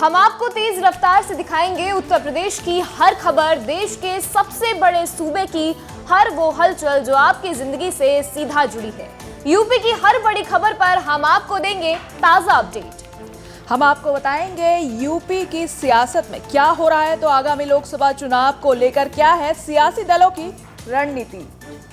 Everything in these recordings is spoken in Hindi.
हम आपको तेज रफ्तार से दिखाएंगे उत्तर प्रदेश की हर खबर, देश के सबसे बड़े सूबे की हर वो हलचल जो आपकी जिंदगी से सीधा जुड़ी है। यूपी की हर बड़ी खबर पर हम आपको देंगे ताजा अपडेट। हम आपको बताएंगे यूपी की सियासत में क्या हो रहा है, तो आगामी लोकसभा चुनाव को लेकर क्या है सियासी दलों की रणनीति।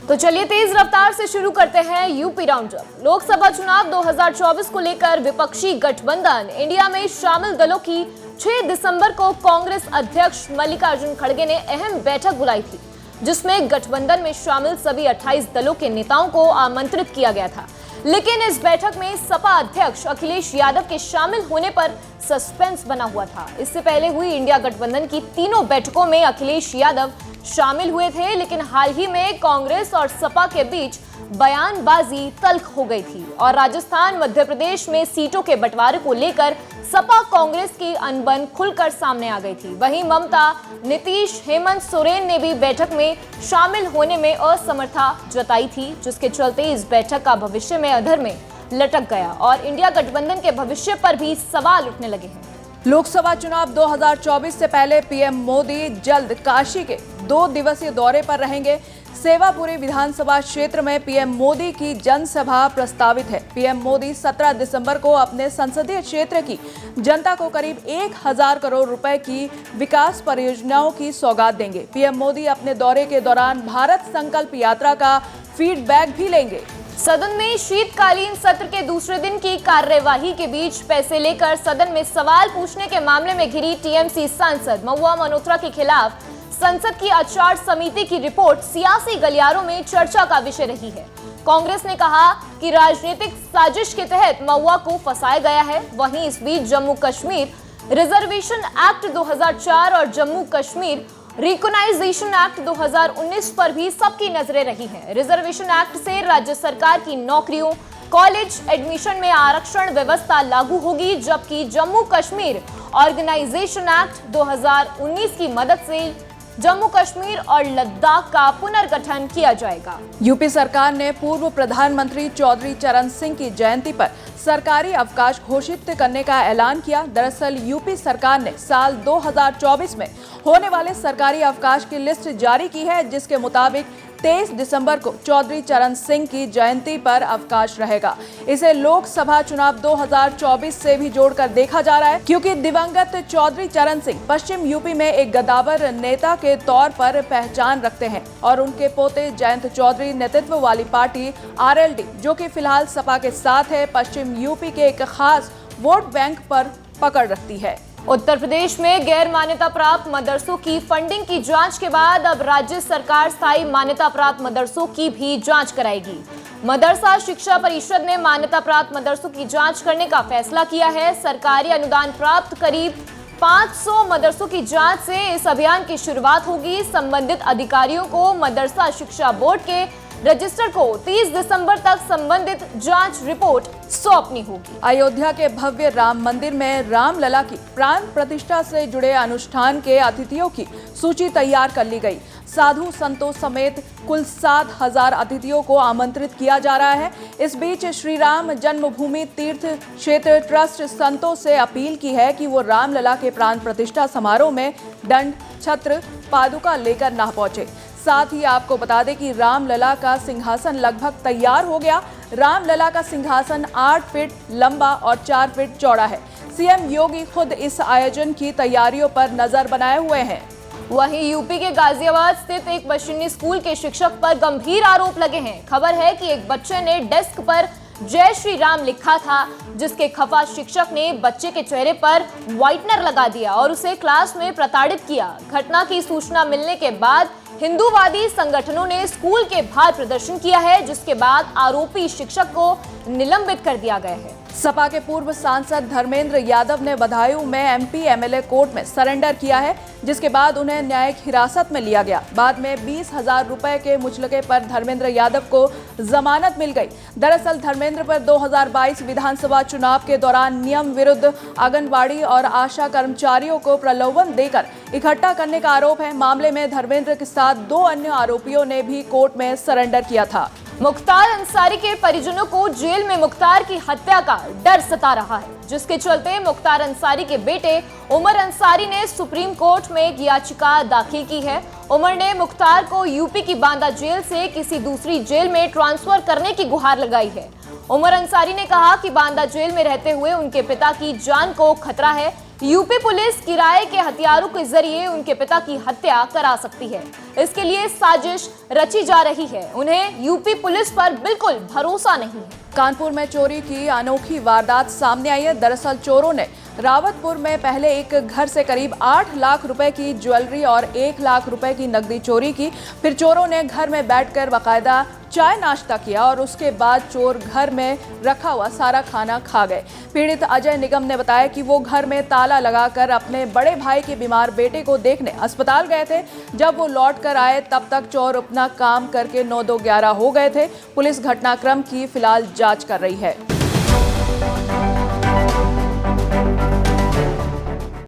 तो चलिए तेज रफ्तार से शुरू करते हैं यूपी राउंडअप। लोकसभा चुनाव 2024 को लेकर विपक्षी गठबंधन इंडिया में शामिल दलों की 6 दिसंबर को कांग्रेस अध्यक्ष मल्लिकार्जुन खड़गे ने अहम बैठक बुलाई थी, जिसमें गठबंधन में शामिल सभी 28 दलों के नेताओं को आमंत्रित किया गया था। लेकिन इस बैठक में सपा अध्यक्ष अखिलेश यादव के शामिल होने पर सस्पेंस बना हुआ था। इससे पहले हुई इंडिया गठबंधन की तीनों बैठकों में अखिलेश यादव शामिल हुए थे, लेकिन हाल ही में कांग्रेस और सपा के बीच बयानबाजी तल्ख हो गई थी और राजस्थान मध्य प्रदेश में सीटों के बंटवारे को लेकर सपा कांग्रेस की अनबन खुलकर सामने आ गई थी। वहीं ममता, नीतीश, हेमंत सोरेन ने भी बैठक में शामिल होने में असमर्थता जताई थी, जिसके चलते इस बैठक का भविष्य में अधर में लटक गया और इंडिया गठबंधन के भविष्य पर भी सवाल उठने लगे हैं। लोकसभा चुनाव 2024 से पहले पीएम मोदी जल्द काशी के 2 दिवसीय दौरे पर रहेंगे। सेवापुरी विधानसभा क्षेत्र में पीएम मोदी की जनसभा प्रस्तावित है। पीएम मोदी 17 दिसंबर को अपने संसदीय क्षेत्र की जनता को करीब 1000 करोड़ रुपए की विकास परियोजनाओं की सौगात देंगे। पीएम मोदी अपने दौरे के दौरान भारत संकल्प यात्रा का फीडबैक भी लेंगे। सदन में शीतकालीन सत्र के दूसरे दिन की कार्यवाही के बीच पैसे लेकर सदन में सवाल पूछने के मामले में घिरी टीएमसी सांसद महुआ मोइत्रा के खिलाफ संसद की आचार समिति की रिपोर्ट सियासी गलियारों में चर्चा का विषय रही है। कांग्रेस ने कहा कि राजनीतिक साजिश के तहत महुआ को फंसाया गया है। वहीं इस बीच जम्मू कश्मीर रिजर्वेशन एक्ट 2004 और जम्मू कश्मीर रिकॉग्नाइजेशन एक्ट 2019 पर भी सबकी नजरें रही हैं। रिजर्वेशन एक्ट से राज्य सरकार की नौकरियों, कॉलेज एडमिशन में आरक्षण व्यवस्था लागू होगी, जबकि जम्मू कश्मीर ऑर्गेनाइजेशन एक्ट 2019 की मदद से जम्मू कश्मीर और लद्दाख का पुनर्गठन किया जाएगा। यूपी सरकार ने पूर्व प्रधानमंत्री चौधरी चरण सिंह की जयंती पर सरकारी अवकाश घोषित करने का ऐलान किया। दरअसल यूपी सरकार ने साल 2024 में होने वाले सरकारी अवकाश की लिस्ट जारी की है, जिसके मुताबिक 23 दिसंबर को चौधरी चरण सिंह की जयंती पर अवकाश रहेगा। इसे लोकसभा चुनाव 2024 से भी जोड़कर देखा जा रहा है, क्योंकि दिवंगत चौधरी चरण सिंह पश्चिम यूपी में एक गद्दावर नेता के तौर पर पहचान रखते हैं और उनके पोते जयंत चौधरी नेतृत्व वाली पार्टी आरएलडी, जो कि फिलहाल सपा के साथ है, पश्चिम यूपी के एक खास वोट बैंक पर पकड़ रखती है। उत्तर प्रदेश में गैर मान्यता प्राप्त मदरसों की फंडिंग की जांच के बाद अब राज्य सरकार स्थायी मान्यता प्राप्त मदरसों की भी जांच कराएगी। मदरसा शिक्षा परिषद ने मान्यता प्राप्त मदरसों की जांच करने का फैसला किया है। सरकारी अनुदान प्राप्त करीब 500 मदरसों की जांच से इस अभियान की शुरुआत होगी। संबंधित अधिकारियों को मदरसा शिक्षा बोर्ड के रजिस्टर को 30 दिसंबर तक संबंधित जांच रिपोर्ट सौंपनी होगी। अयोध्या के भव्य राम मंदिर में रामलला की प्राण प्रतिष्ठा से जुड़े अनुष्ठान के अतिथियों की सूची तैयार कर ली गई। साधु संतों समेत कुल 7000 अतिथियों को आमंत्रित किया जा रहा है। इस बीच श्री राम जन्मभूमि तीर्थ क्षेत्र ट्रस्ट संतों से अपील की है कि वो रामलला के प्राण प्रतिष्ठा समारोह में दंड, छत्र, पादुका लेकर ना पहुंचे। साथ ही आपको बता दें कि रामलला का सिंहासन लगभग तैयार हो गया। रामलला का सिंहासन 8 फीट लंबा और 4 फीट चौड़ा है। सीएम योगी खुद इस आयोजन की तैयारियों पर नजर बनाए हुए हैं। वहीं यूपी के गाजियाबाद स्थित एक बशिनी स्कूल के शिक्षक पर गंभीर आरोप लगे हैं। खबर है कि एक बच्चे ने डेस्क पर जय श्री राम लिखा था, जिसके खफा शिक्षक ने बच्चे के चेहरे पर व्हाइटनर लगा दिया और उसे क्लास में प्रताड़ित किया। घटना की सूचना मिलने के बाद हिंदूवादी संगठनों ने स्कूल के बाहर प्रदर्शन किया है, जिसके बाद आरोपी शिक्षक को निलंबित कर दिया गया है। सपा के पूर्व सांसद धर्मेंद्र यादव ने बदायूं में एमपी एमएलए कोर्ट में सरेंडर किया है, जिसके बाद उन्हें न्यायिक हिरासत में लिया गया। बाद में 20,000 रुपए के मुचलके पर धर्मेंद्र यादव को जमानत मिल गई। दरअसल धर्मेंद्र पर 2022 विधानसभा चुनाव के दौरान नियम विरुद्ध आंगनबाड़ी और आशा कर्मचारियों को प्रलोभन देकर इकट्ठा करने का आरोप है। मामले में धर्मेंद्र के साथ 2 अन्य आरोपियों ने भी कोर्ट में सरेंडर किया था। मुख्तार अंसारी के परिजनों को जेल में मुख्तार की हत्या का डर सता रहा है, जिसके चलते मुख्तार अंसारी के बेटे उमर अंसारी ने सुप्रीम कोर्ट में एक याचिका दाखिल की है। उमर ने मुख्तार को यूपी की बांदा जेल से किसी दूसरी जेल में ट्रांसफर करने की गुहार लगाई है। उमर अंसारी ने कहा कि बांदा जेल में रहते हुए उनके पिता की जान को खतरा है। यूपी पुलिस किराए के हथियारों के जरिए उनके पिता की हत्या करा सकती है। इसके लिए साजिश रची जा रही है। उन्हें यूपी पुलिस पर बिल्कुल भरोसा नहीं है। कानपुर में चोरी की अनोखी वारदात सामने आई है। दरअसल चोरों ने रावतपुर में पहले एक घर से करीब 8 लाख रुपए की ज्वेलरी और 1 लाख रुपए की नकदी चोरी की। फिर चोरों ने घर में बैठकर बाकायदा चाय नाश्ता किया और उसके बाद चोर घर में रखा हुआ सारा खाना खा गए। पीड़ित अजय निगम ने बताया कि वो घर में ताला लगाकर अपने बड़े भाई के बीमार बेटे को देखने अस्पताल गए थे। जब वो लौट कर आए तब तक चोर अपना काम करके 9-2-11 हो गए थे। पुलिस घटनाक्रम की फिलहाल जांच कर रही है।